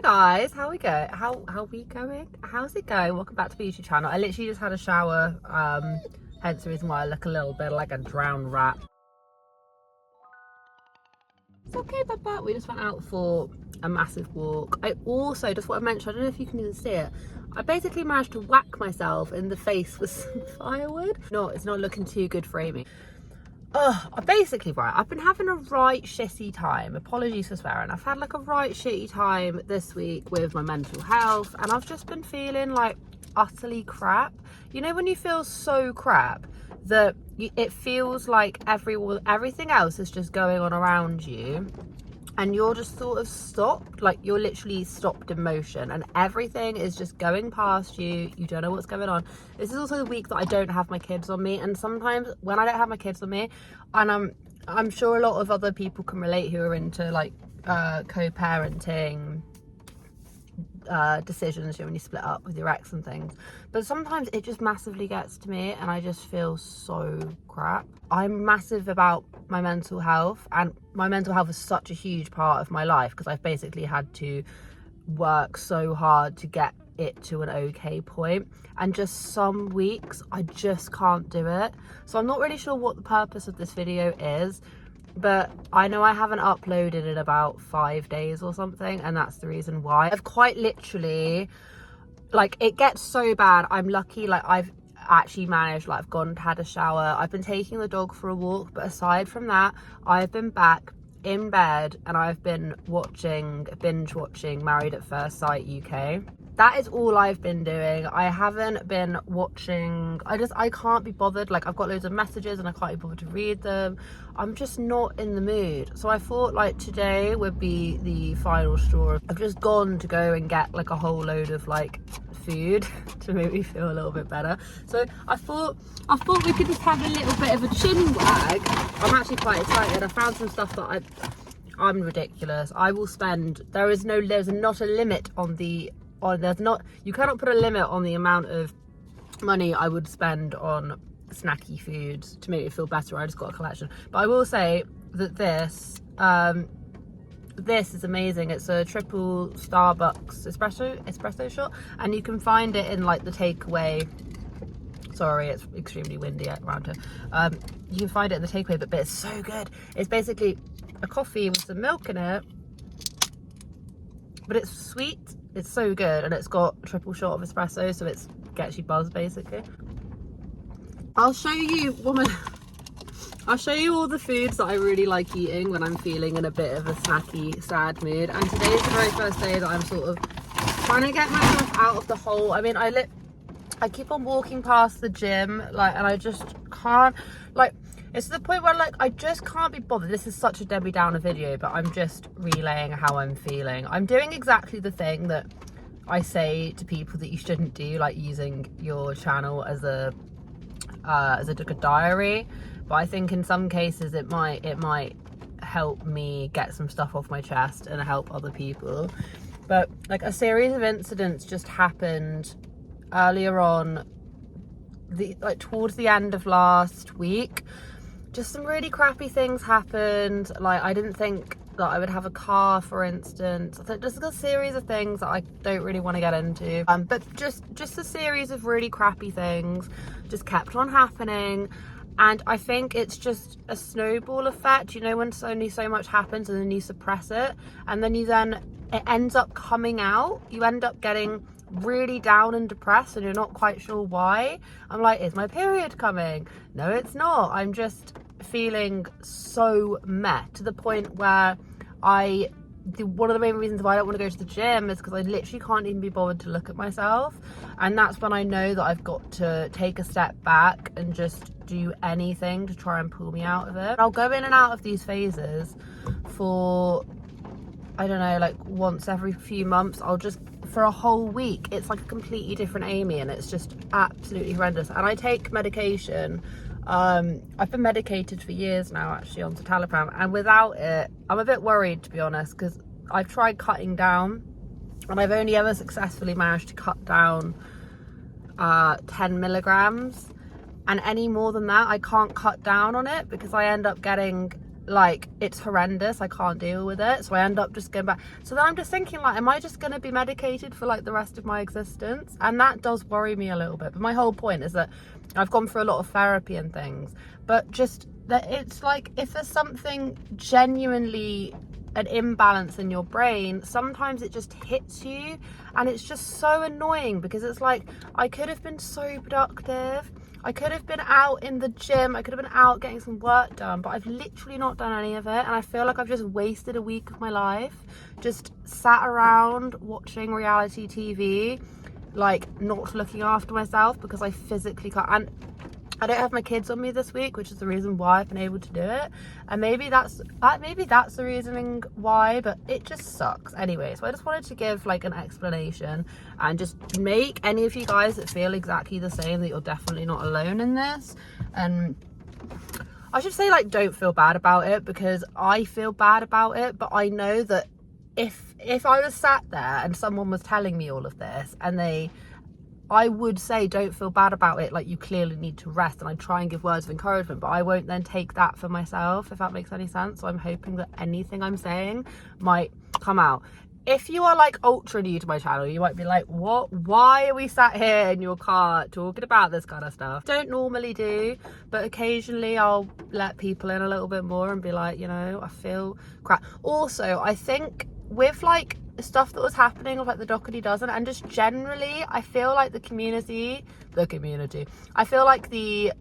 guys, how we going? How's it going? Welcome back to the YouTube channel. I literally just had a shower, hence the reason why I look a little bit like a drowned rat. It's okay, Papa. We just went out for a massive walk. I also just want to mention, I don't know if you can even see it, I basically managed to whack myself in the face with some firewood. No, it's not looking too good for Amy. Basically, right, I've been having a right shitty time. Apologies for swearing. I've had like a right shitty time this week with my mental health, and I've just been feeling like utterly crap. You know when you feel so crap that it feels like everything else is just going on around you, and you're just sort of stopped, like you're literally stopped in motion and everything is just going past you. You don't know what's going on. This is also the week that I don't have my kids on me, and sometimes when I don't have my kids on me, and I'm sure a lot of other people can relate who are into like co-parenting decisions, you know, when you split up with your ex and things, but sometimes it just massively gets to me and I just feel so crap. I'm massive about my mental health, and my mental health is such a huge part of my life because I've basically had to work so hard to get it to an okay point, and just some weeks I just can't do it. So I'm not really sure what the purpose of this video is, but I know I haven't uploaded in about 5 days or something, and that's the reason why. I've quite literally, like, it gets so bad. I'm lucky, like, I've actually managed, like, I've gone, had a shower, I've been taking the dog for a walk, but aside from that, I've been back in bed and I've been binge watching Married at First Sight UK. That is all I've been doing. I haven't been watching, I can't be bothered. Like, I've got loads of messages and I can't be bothered to read them. I'm just not in the mood. So I thought like today would be the final straw. I've just gone to go and get like a whole load of like food to make me feel a little bit better. So I thought we could just have a little bit of a chin wag. I'm actually quite excited. I found some stuff that I'm ridiculous. I will spend, there's not a limit on you cannot put a limit on the amount of money I would spend on snacky foods to make me feel better. I just got a collection, but I will say that this is amazing. It's a triple Starbucks espresso shot, and you can find it in like the takeaway. Sorry, it's extremely windy around here. You can find it in the takeaway, but it's so good. It's basically a coffee with some milk in it, but it's sweet. It's so good, and it's got a triple shot of espresso, so it gets you buzzed basically. I'll show you all the foods that I really like eating when I'm feeling in a bit of a snacky, sad mood. And today's the very first day that I'm sort of trying to get myself out of the hole. I mean, I keep on walking past the gym, like, and I just can't, like, it's to the point where like I just can't be bothered. This is such a Debbie Downer video, but I'm just relaying how I'm feeling. I'm doing exactly the thing that I say to people that you shouldn't do, like using your channel as a diary. But I think in some cases it might help me get some stuff off my chest and help other people. But like a series of incidents just happened earlier on, towards the end of last week. Just some really crappy things happened. Like, I didn't think that I would have a car, for instance. So just a series of things that I don't really want to get into. But just a series of really crappy things just kept on happening. And I think it's just a snowball effect, you know, when only so much happens and then you suppress it, and then it ends up coming out. You end up getting really down and depressed and you're not quite sure why. I'm like, is my period coming? No, it's not. I'm just feeling so meh, to the point where one of the main reasons why I don't want to go to the gym is because I literally can't even be bothered to look at myself. And that's when I know that I've got to take a step back and just do anything to try and pull me out of it. I'll go in and out of these phases for, I don't know, like once every few months. I'll just, for a whole week, it's like a completely different Amy, and it's just absolutely horrendous. And I take medication. I've been medicated for years now, actually, on citalopram, and without it, I'm a bit worried, to be honest, because I've tried cutting down, and I've only ever successfully managed to cut down 10 milligrams, and any more than that, I can't cut down on it because I end up getting like it's horrendous, I can't deal with it, so I end up just going back. So then I'm just thinking, like, am I just going to be medicated for like the rest of my existence? And that does worry me a little bit. But my whole point is that I've gone through a lot of therapy and things, but just that it's like, if there's something genuinely an imbalance in your brain, sometimes it just hits you, and it's just so annoying, because it's like, I could have been so productive, I could have been out in the gym, I could have been out getting some work done, but I've literally not done any of it, and I feel like I've just wasted a week of my life, just sat around watching reality TV, like not looking after myself, because I physically can't. And I don't have my kids on me this week, which is the reason why I've been able to do it. And maybe that's the reasoning why, but it just sucks. Anyway, so I just wanted to give like an explanation and just make any of you guys that feel exactly the same that you're definitely not alone in this. And I should say, like, don't feel bad about it, because I feel bad about it, but I know that if I was sat there and someone was telling me all of this, and I would say, don't feel bad about it, like, you clearly need to rest, and I'd try and give words of encouragement, but I won't then take that for myself, if that makes any sense. So I'm hoping that anything I'm saying might come out. If you are like ultra new to my channel, you might be like, what? Why are we sat here in your car talking about this kind of stuff? Don't normally do, but occasionally I'll let people in a little bit more and be like, you know, I feel crap. Also, I think with like stuff that was happening with like the Doherty Dozen, and just generally, I feel like the community, I feel like it's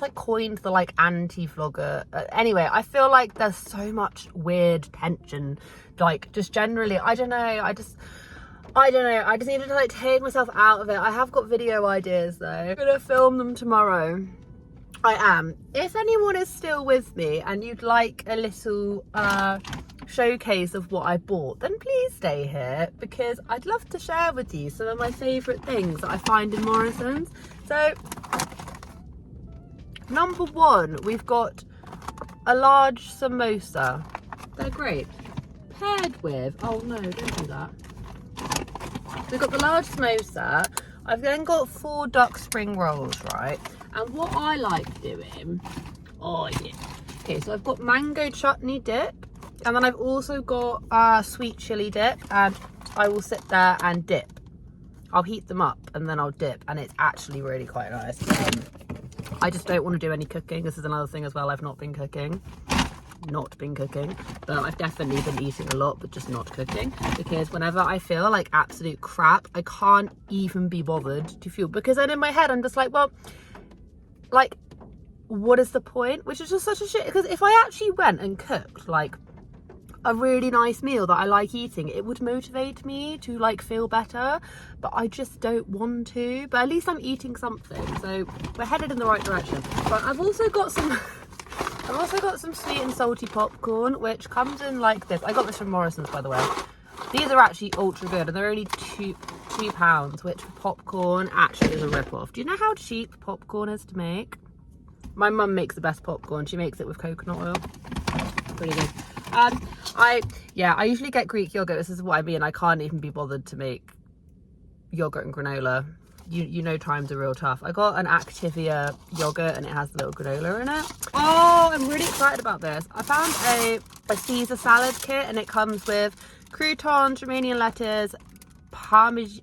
like coined the like anti-vlogger. Anyway, I feel like there's so much weird tension, like just generally, I don't know, I just needed to like take myself out of it. I have got video ideas though. I'm gonna film them tomorrow. I am. If anyone is still with me and you'd like a little showcase of what I bought, then please stay here, because I'd love to share with you some of my favourite things that I find in Morrison's. So number one, we've got a large samosa. They're great. Paired with, oh no, don't do that. We've got the large samosa. I've then got 4 duck spring rolls, right? And what I like doing, oh yeah. Okay, so I've got mango chutney dip, and then I've also got sweet chili dip, and I will sit there and dip. I'll heat them up and then I'll dip, and it's actually really quite nice. I just don't want to do any cooking. This is another thing as well. I've not been cooking, but I've definitely been eating a lot, but just not cooking, because whenever I feel like absolute crap, I can't even be bothered to fuel, because then in my head I'm just like, well, like, what is the point? Which is just such a shit, because if I actually went and cooked like a really nice meal that I like eating, it would motivate me to like feel better, but I just don't want to. But at least I'm eating something, so we're headed in the right direction. But I've also got some sweet and salty popcorn, which comes in like this. I got this from Morrison's, by the way. These are actually ultra good, and they're only £2, which for popcorn actually is a rip-off. Do you know how cheap popcorn is to make? My mum makes the best popcorn. She makes it with coconut oil. Pretty good. I usually get Greek yogurt. This is what I mean. I can't even be bothered to make yogurt and granola. You know, times are real tough. I got an Activia yogurt, and it has the little granola in it. Oh, I'm really excited about this. I found a Caesar salad kit, and it comes with croutons, Romanian lettuce, parmesan,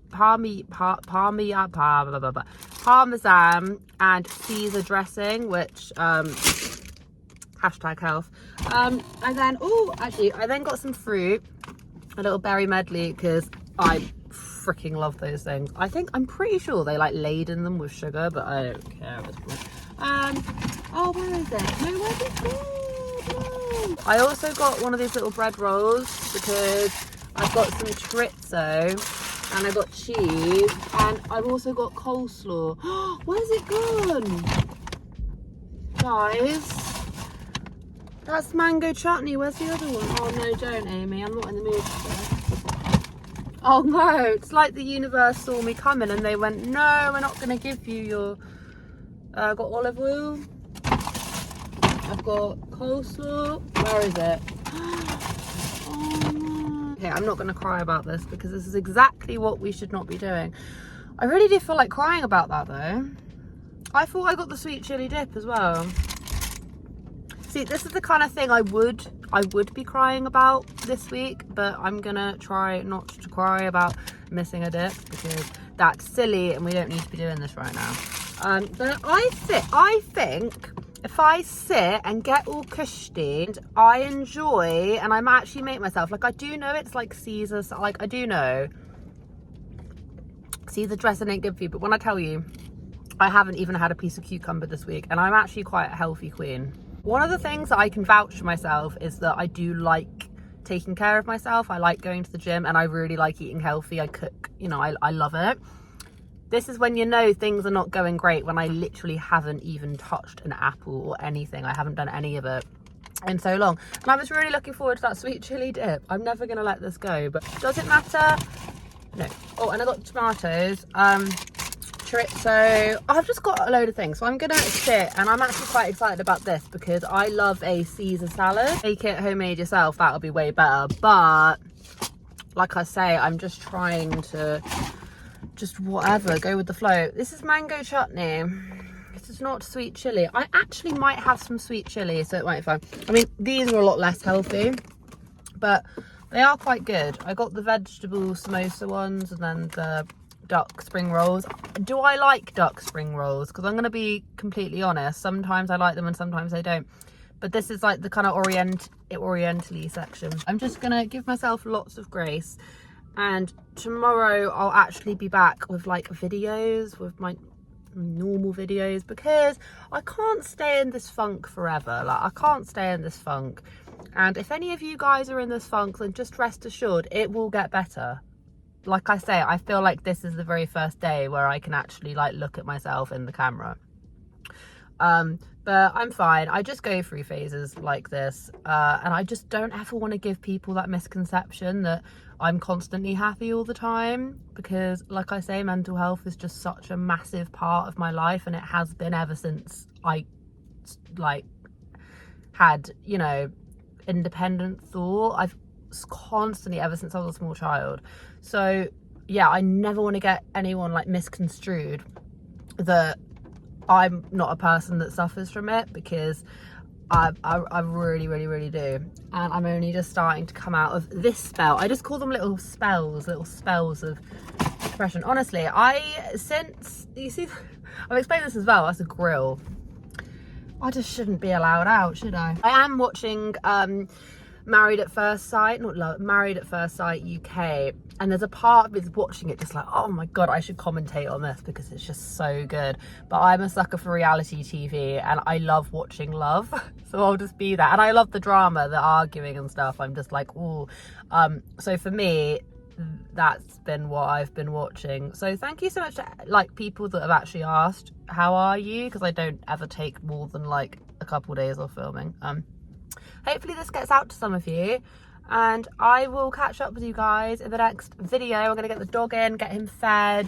and Caesar dressing, which #health. And then, I then got some fruit, a little berry medley, because I freaking love those things. I'm pretty sure they like laden them with sugar, but I don't care at this point. Oh, where is it? No, where's it gone? I also got one of these little bread rolls, because I've got some chorizo, and I got cheese, and I've also got coleslaw. Where's it gone? Guys, that's mango chutney. Where's the other one? Oh no, don't, Amy. I'm not in the mood for this. Oh no, it's like the universe saw me coming and they went, no, we're not going to give you your... I've got olive oil. I've got coleslaw. Where is it? Oh no. Okay, I'm not going to cry about this, because this is exactly what we should not be doing. I really do feel like crying about that though. I thought I got the sweet chili dip as well. See, this is the kind of thing I would be crying about this week, but I'm gonna try not to cry about missing a dip because that's silly and we don't need to be doing this right now. But I think if I sit and get all cushy, I enjoy, and I'm actually make myself, like, I do know it's like Caesar, like, I do know Caesar dressing ain't good for you, but when I tell you, I haven't even had a piece of cucumber this week, and I'm actually quite a healthy queen. One of the things that I can vouch for myself is that I do like taking care of myself. I like going to the gym, and I really like eating healthy. I cook, you know, I love it. This is when you know things are not going great, when I literally haven't even touched an apple or anything. I haven't done any of it in so long. And I was really looking forward to that sweet chili dip. I'm never going to let this go, but does it matter? No. Oh, and I got tomatoes. So I've just got a load of things, so I'm gonna sit, and I'm actually quite excited about this because I love a Caesar salad. Make it homemade yourself, that'll be way better, but like I say, I'm just trying to just whatever, go with the flow. This is mango chutney. This is not sweet chili. I actually might have some sweet chili, so it might be fine. I mean, these are a lot less healthy, but they are quite good. I got the vegetable samosa ones and then the duck spring rolls. Do I like duck spring rolls? Because I'm going to be completely honest, sometimes I like them and sometimes I don't, but this is like the kind of oriental-y section. I'm just going to give myself lots of grace, and tomorrow I'll actually be back with like videos, with my normal videos, because I can't stay in this funk forever. Like, I can't stay in this funk, and if any of you guys are in this funk, then just rest assured it will get better. Like I say, I feel like this is the very first day where I can actually like look at myself in the camera. But I'm fine. I just go through phases like this, and I just don't ever want to give people that misconception that I'm constantly happy all the time, because like I say, mental health is just such a massive part of my life, and it has been ever since I like had, you know, independent thought. I've constantly, ever since I was a small child. So yeah, I never want to get anyone like misconstrued that I'm not a person that suffers from it, because I really do. And I'm only just starting to come out of this spell. I just call them little spells of depression. Honestly, since you see, I've explained this as well, that's a grill. I just shouldn't be allowed out, should I? I am watching Married at First Sight UK, and there's a part of me that's watching it just like, oh my god, I should commentate on this because it's just so good. But I'm a sucker for reality TV, and I love watching love, so I'll just be that. And I love the drama, the arguing and stuff. I'm just like, ooh. So for me, that's been what I've been watching. So thank you so much to like people that have actually asked how are you, because I don't ever take more than like a couple days of filming. Hopefully this gets out to some of you, and I will catch up with you guys in the next video. I'm going to get the dog in, get him fed.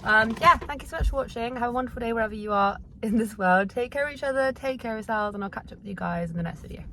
Yeah, thank you so much for watching. Have a wonderful day wherever you are in this world. Take care of each other, take care of yourselves, and I'll catch up with you guys in the next video.